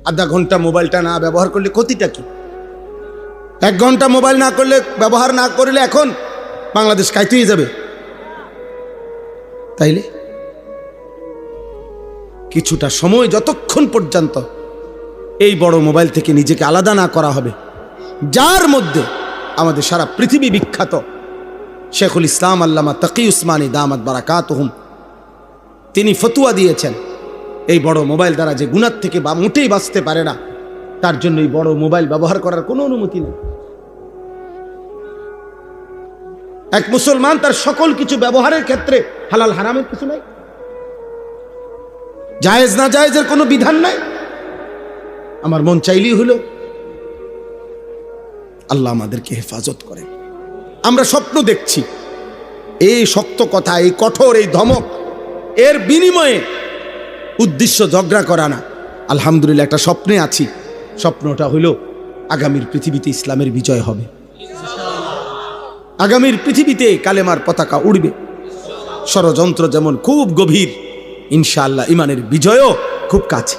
আধা ঘন্টা মোবাইলটা না ব্যবহার করলে ক্ষতিটা কি? 1 ঘন্টা মোবাইল না করলে, ব্যবহার না করলে এখন বাংলাদেশ কাইতেই যাবে। তাইলে কিছুটা সময় যতক্ষণ পর্যন্ত এই বড় মোবাইল থেকে নিজেকে আলাদা না করা হবে, যার মধ্যে আমাদের সারা পৃথিবী বিখ্যাত শেখুল ইসলাম আল্লামা তাকি উসমানী দামাত বারাকাতুহুম তিনি ফতুয়া দিয়েছেন, এই বড় মোবাইল দ্বারা যে গুনাহ থেকে মোটেই বাঁচতে পারে না, তার জন্য এই বড় মোবাইল ব্যবহার করার কোনো অনুমতি নেই। এক মুসলমান তার সকল কিছু ব্যবহারের ক্ষেত্রে হালাল হারামের কিছু নাই, জায়েজ না জায়েজের কোনো বিধান নাই। আমার মন চাইলেই হলো। আল্লাহ আমাদেরকে হেফাজত করে। আমরা স্বপ্ন দেখছি, এই শক্ত কথা, এই কঠোর, এই ধমক, এর বিনিময়ে উদ্দেশ্য ঝগড়া করা না। আলহামদুলিল্লাহ একটা স্বপ্নে আছি, স্বপ্নটা হলো আগামীর পৃথিবীতে ইসলামের বিজয় হবে, আগামীর পৃথিবীতে কালেমার পতাকা উড়বে। ষড়যন্ত্র যেমন খুব গভীর, ইনশাআল্লাহ ইমানের বিজয়ও খুব কাছে।